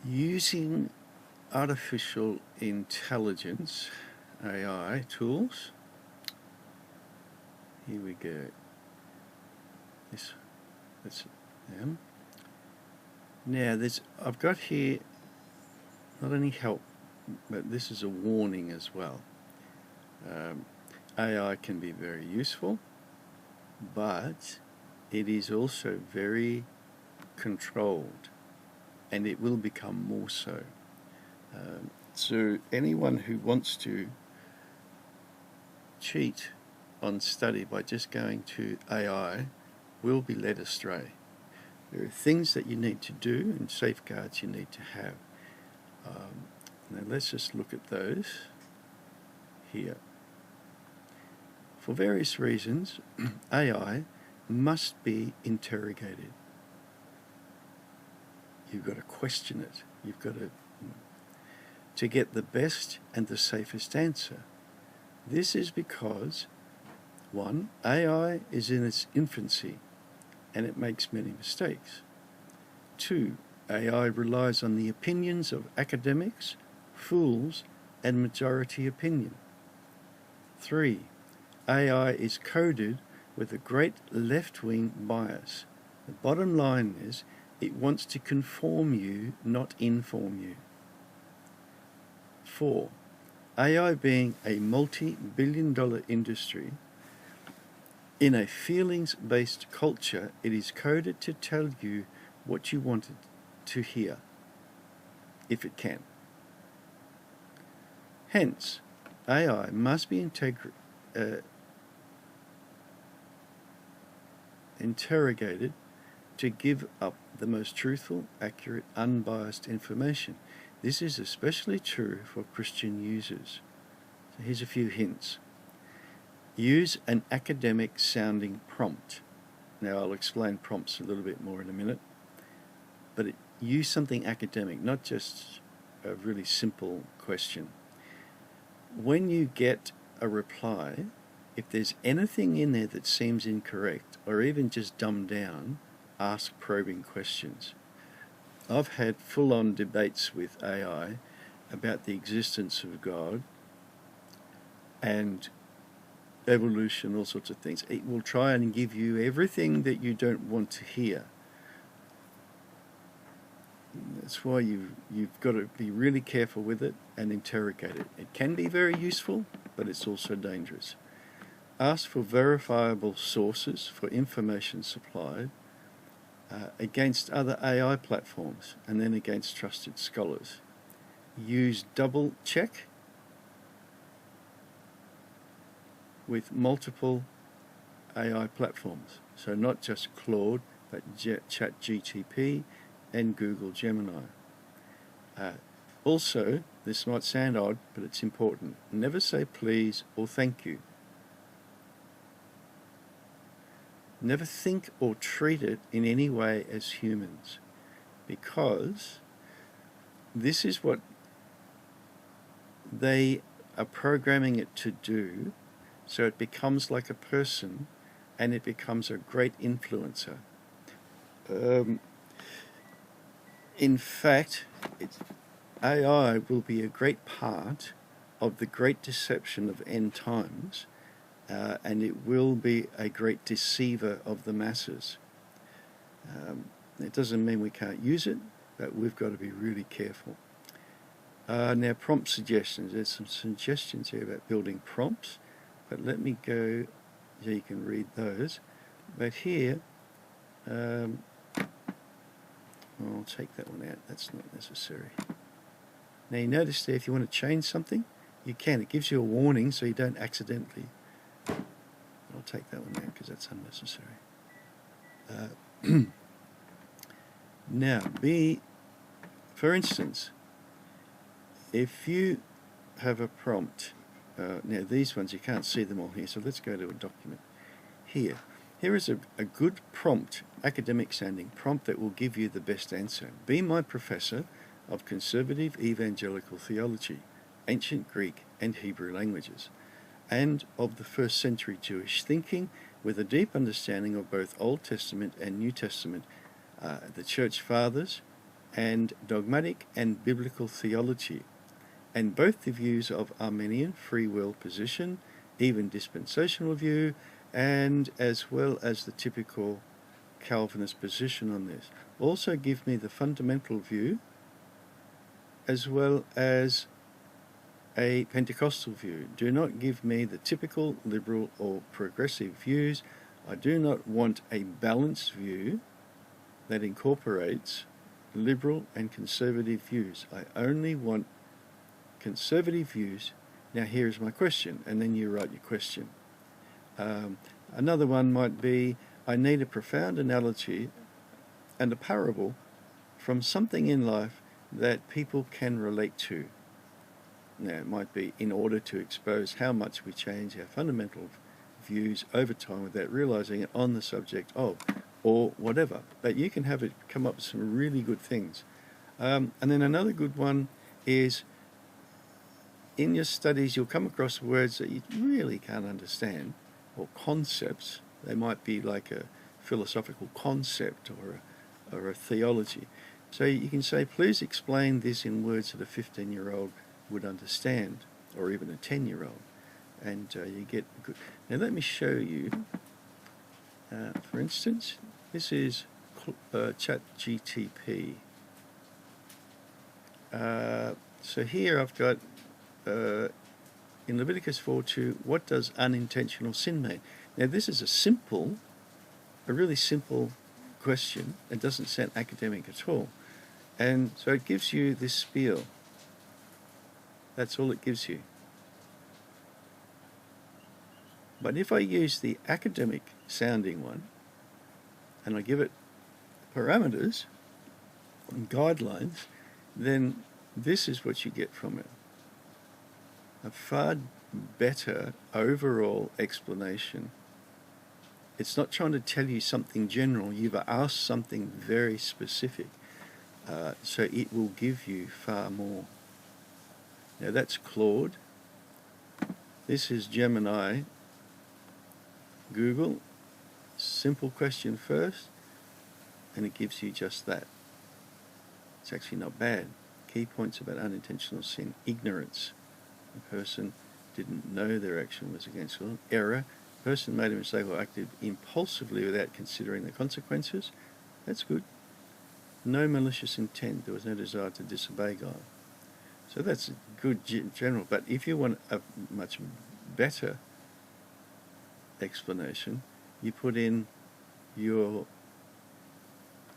Using artificial intelligence, AI tools. Here we go. That's them. Now I've got here not only help, but this is a warning as well. AI can be very useful, but it is also very controlled, and it will become more so. So anyone who wants to cheat on study by just going to AI will be led astray. There are things that you need to do and safeguards you need to have. Now let's just look at those here. For various reasons, AI must be interrogated. You've got to question it. You've got to get the best and the safest answer. This is because, one, AI is in its infancy and it makes many mistakes. Two, AI relies on the opinions of academics, fools, and majority opinion. Three, AI is coded with a great left-wing bias. The bottom line is it wants to conform you, not inform you. 4. AI being a multi-billion-dollar industry, in a feelings-based culture, it is coded to tell you what you wanted to hear, if it can. Hence, AI must be interrogated to give up the most truthful, accurate, unbiased information. This is especially true for Christian users. So here's a few hints. Use an academic sounding prompt. Now I'll explain prompts a little bit more in a minute, but use something academic, not just a really simple question. When you get a reply, if there's anything in there that seems incorrect or even just dumbed down, ask probing questions. I've had full-on debates with AI about the existence of God and evolution, all sorts of things. It will try and give you everything that you don't want to hear. That's why you've got to be really careful with it and interrogate it. It can be very useful, but it's also dangerous. Ask for verifiable sources for information supplied against other AI platforms and then against trusted scholars. Use double check with multiple AI platforms. So not just Claude, but ChatGPT and Google Gemini. Also, this might sound odd, but it's important. Never say please or thank you. Never think or treat it in any way as humans, because this is what they are programming it to do, so it becomes like a person and it becomes a great influencer. In fact, AI will be a great part of the great deception of end times, and it will be a great deceiver of the masses. It doesn't mean we can't use it, but we've got to be really careful. Now, prompt suggestions. There's some suggestions here about building prompts, but let me go so you can read those. But here, I'll take that one out. That's not necessary. Now, you notice there, if you want to change something, you can. It gives you a warning so you don't accidentally. I'll take that one out because that's unnecessary. Now, for instance, if you have a prompt, now these ones you can't see them all here, so let's go to a document. Here is a good prompt, academic sounding prompt that will give you the best answer. Be my professor of conservative evangelical theology, ancient Greek and Hebrew languages, and of the first century Jewish thinking, with a deep understanding of both Old Testament and New Testament, the Church Fathers, and dogmatic and biblical theology, and both the views of Arminian free will position, even dispensational view, and as well as the typical Calvinist position on this. Also give me the fundamental view as well as a Pentecostal view. Do not give me the typical liberal or progressive views. I do not want a balanced view that incorporates liberal and conservative views. I only want conservative views. Now here's my question, and then you write your question. Another one might be, I need a profound analogy and a parable from something in life that people can relate to. Now it might be in order to expose how much we change our fundamental views over time without realizing it on the subject of, or whatever. But you can have it come up with some really good things. And then another good one is, in your studies you'll come across words that you really can't understand, or concepts. They might be like a philosophical concept or a theology. So you can say, please explain this in words that a 15-year-old would understand, or even a 10-year-old. And you get good. Now let me show you, for instance, this is ChatGTP. So here I've got, in Leviticus 4:2, what does unintentional sin mean? Now this is a really simple question. It doesn't sound academic at all. And so it gives you this spiel. That's all it gives you. But if I use the academic sounding one, and I give it parameters and guidelines, then this is what you get from it. A far better overall explanation. It's not trying to tell you something general. You've asked something very specific. So it will give you far more. Now that's Claude. This is Gemini. Google. Simple question first, and it gives you just that. It's actually not bad. Key points about unintentional sin. Ignorance. The person didn't know their action was against the law. Error. The person made a mistake or acted impulsively without considering the consequences. That's good. No malicious intent. There was no desire to disobey God. So that's good general. But if you want a much better explanation, you put in your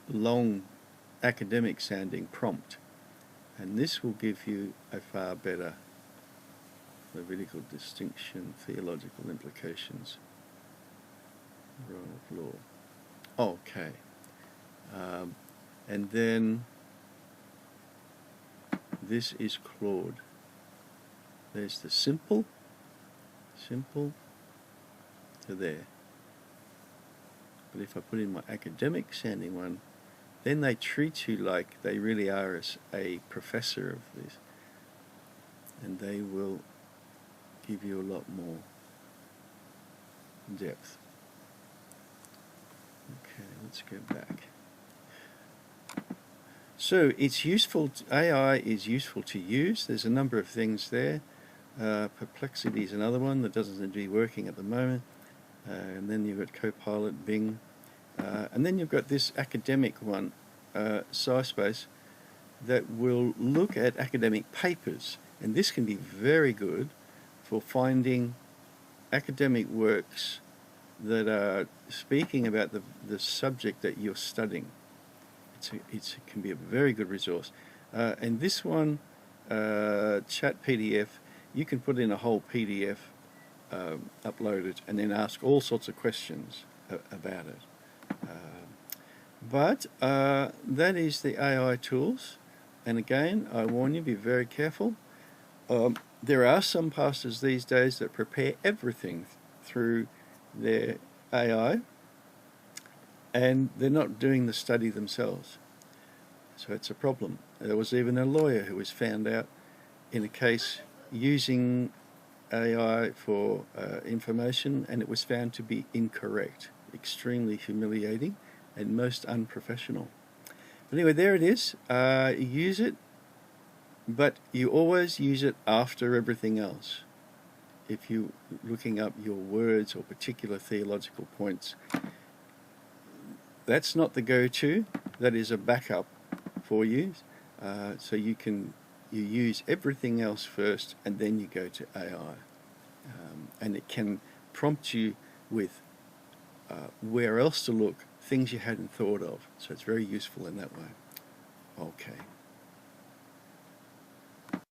long academic sounding prompt, and this will give you a far better Levitical distinction, theological implications, rule of law. Okay. And then this is Claude. There's the simple to there. But if I put in my academic sounding one, then they treat you like they really are a professor of this, and they will give you a lot more depth. Okay, let's go back. So it's useful, AI is useful to use. There's a number of things there. Perplexity is another one that doesn't seem to be working at the moment. And then you've got Copilot, Bing. And then you've got this academic one, SciSpace, that will look at academic papers. And this can be very good for finding academic works that are speaking about the subject that you're studying. It can be a very good resource. And this one, Chat PDF, you can put in a whole PDF, upload it, and then ask all sorts of questions about it. But that is the AI tools. And again, I warn you, be very careful. There are some pastors these days that prepare everything through their AI, and they're not doing the study themselves. So it's a problem. There was even a lawyer who was found out in a case using AI for information, and it was found to be incorrect. Extremely humiliating and most unprofessional. Anyway, there it is. Use it, but you always use it after everything else. If you're looking up your words or particular theological points, that's not the go-to. That is a backup for you. So you use everything else first, and then you go to AI. And it can prompt you with where else to look, things you hadn't thought of. So it's very useful in that way. Okay.